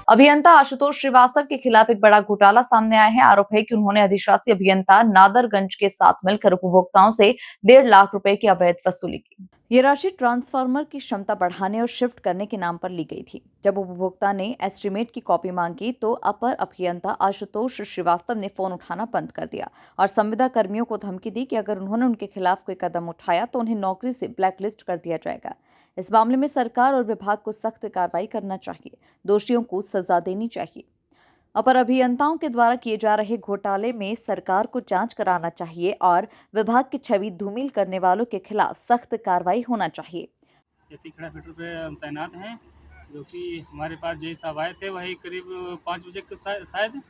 अभियंता आशुतोष श्रीवास्तव के खिलाफ एक बड़ा घोटाला सामने आया है। आरोप है कि उन्होंने अधिशासी अभियंता नादरगंज के साथ मिलकर उपभोक्ताओं से 1.5 लाख रुपए की अवैध वसूली की। ये राशि ट्रांसफार्मर की क्षमता बढ़ाने और शिफ्ट करने के नाम पर ली गई थी। जब उपभोक्ता ने एस्टीमेट की कॉपी मांगी तो अपर अभियंता आशुतोष श्रीवास्तव ने फोन उठाना बंद कर दिया और संविदा कर्मियों को धमकी दी कि अगर उन्होंने उनके खिलाफ कोई कदम उठाया तो उन्हें नौकरी से ब्लैकलिस्ट कर दिया जाएगा। इस मामले में सरकार और विभाग को सख्त कार्रवाई करना चाहिए, दोषियों को सजा देनी चाहिए। अपर अभियंताओं के द्वारा किए जा रहे घोटाले में सरकार को जांच कराना चाहिए और विभाग की छवि धूमिल करने वालों के खिलाफ सख्त कार्रवाई होना चाहिए। खड़ा फीटर पे हम तैनात हैं, जो कि हमारे पास जय साहब आए थे वही करीब 5 बजे के शायद,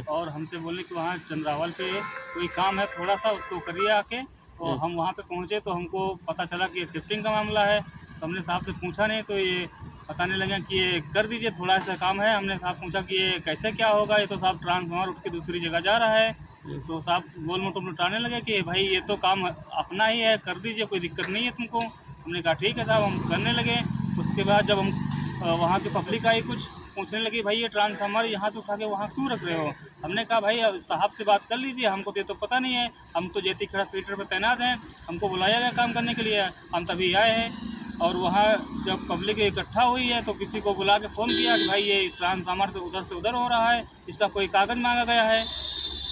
और हमसे बोले कि वहाँ चंद्रावल पे कोई काम है थोड़ा सा, उसको करिए आके। और हम वहाँ पे पहुँचे तो हमको पता चला कि ये शिफ्टिंग का मामला है। तो हमने साहब से पूछा नहीं, तो ये बताने लगे कि ये कर दीजिए, थोड़ा सा काम है। हमने साहब पूछा कि ये कैसे क्या होगा, ये तो साहब ट्रांसफार्मर उठ के दूसरी जगह जा रहा है। तो साहब गोल मोटो लौटाने लगे कि भाई ये तो काम अपना ही है, कर दीजिए, कोई दिक्कत नहीं है तुमको। हमने कहा ठीक है साहब, हम करने लगे। उसके बाद जब हम वहाँ की पब्लिक आई, कुछ पूछने लगी भाई ये ट्रांसफार्मर यहाँ से उठा के वहाँ क्यों रख रहे हो। हमने कहा भाई साहब से बात कर लीजिए, हमको तो ये तो पता नहीं है, हम तो जेती खड़ा फीटर पर तैनात हैं, हमको बुलाया गया काम करने के लिए, हम तभी आए हैं। और वहाँ जब पब्लिक इकट्ठा हुई है तो किसी को बुला के फ़ोन किया कि भाई ये ट्रांसफार्मर से उधर हो रहा है, इसका कोई कागज़ मांगा गया है।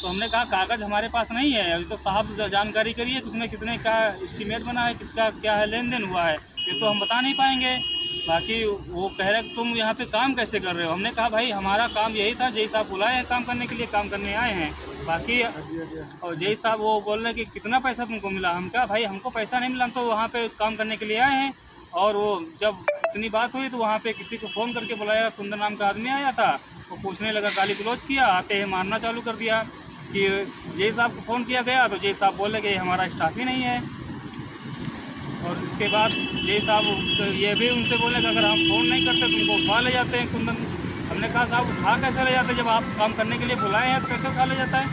तो हमने कहा कागज़ हमारे पास नहीं है, अभी तो साहब से जानकारी करिए कि उसमें कितने का एस्टीमेट बना है, किसका क्या है लेन देन हुआ है, ये तो हम बता नहीं पाएंगे। बाकी वो कह रहे कि तुम यहाँ पे काम कैसे कर रहे हो। हमने कहा भाई हमारा काम यही था, जय साहब बुलाए हैं काम करने के लिए, काम करने आए हैं। बाकी और जय साहब वो बोल रहे कि कितना पैसा तुमको मिला। हम कहा भाई हमको पैसा नहीं मिला, हम तो वहाँ पे काम करने के लिए आए हैं। और वो जब इतनी बात हुई तो वहाँ पे किसी को फ़ोन करके बुलाया, कुंदन नाम का आदमी आया था, वो पूछने लगा, गाली गलौज किया, आते ही मारना चालू कर दिया कि जय साहब को फ़ोन किया गया। तो जय साहब बोले कि हमारा स्टाफ ही नहीं है। और उसके बाद जय साहब ये भी उनसे बोले कि अगर हम फ़ोन नहीं करते तुमको उठा ले जाते हैं कुंदन। हमने कहा साहब उठा कैसे ले जाते, जब आप काम करने के लिए बुलाए हैं तो कैसे उठा ले जाता है।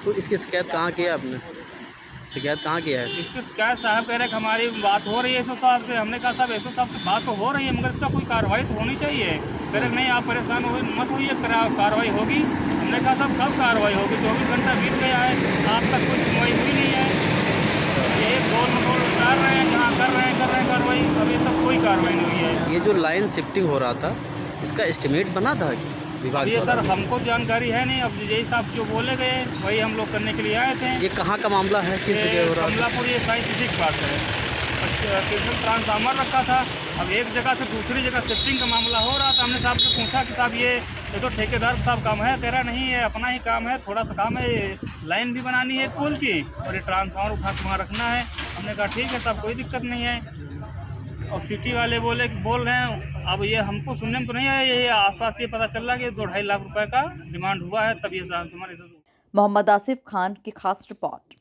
तो इसकी शिकायत कहाँ किया आपने, शिकायत कहाँ किया है? इसकी शिकायत साहब कह रहे कि हमारी बात हो रही है एसओ साहब से। हमने कहा साहब एसओ साहब से बात तो हो रही है, मगर इसका कोई कार्रवाई तो होनी चाहिए। कह रहे नहीं आप परेशान हो मत होइए, कार्रवाई होगी। हमने कहा साहब कब कार्रवाई होगी, 24 घंटा बीत गया है, आज तक कोई सुनवाई हुई नहीं है। ये गोल मटोल उतार रहे हैं, जहाँ कर रहे हैं कार्रवाई, अभी तक कोई कार्रवाई नहीं हुई है। ये जो लाइन शिफ्टिंग हो रहा था इसका एस्टीमेट बना था विभाग? ये सर हमको जानकारी है नहीं, अब यही साहब जो बोले गए वही हम लोग करने के लिए आए थे। ये कहाँ का मामला है, किस जगह हो रहा है? कमलापुर, ये साइंस सिटी के पास है। किशन ट्रांसफार्मर रखा था, अब एक जगह से दूसरी जगह शिफ्टिंग का मामला हो रहा था। हमने साहब से पूछा कि साहब ये तो ठेकेदार साहब काम है, कह रहा नहीं ये अपना ही काम है, थोड़ा सा काम है, लाइन भी बनानी है पुल की और ये ट्रांसफार्मर उठा के वहाँ रखना है। हमने कहा ठीक है साहब, कोई दिक्कत नहीं है। और सिटी वाले बोल रहे हैं, अब ये हमको सुनने में तो नहीं आया, ये आसपास ये पता चल रहा है कि 2-2.5 लाख रुपए का डिमांड हुआ है, तब ये ट्रांसफार्मर। मोहम्मद आसिफ खान की खास रिपोर्ट।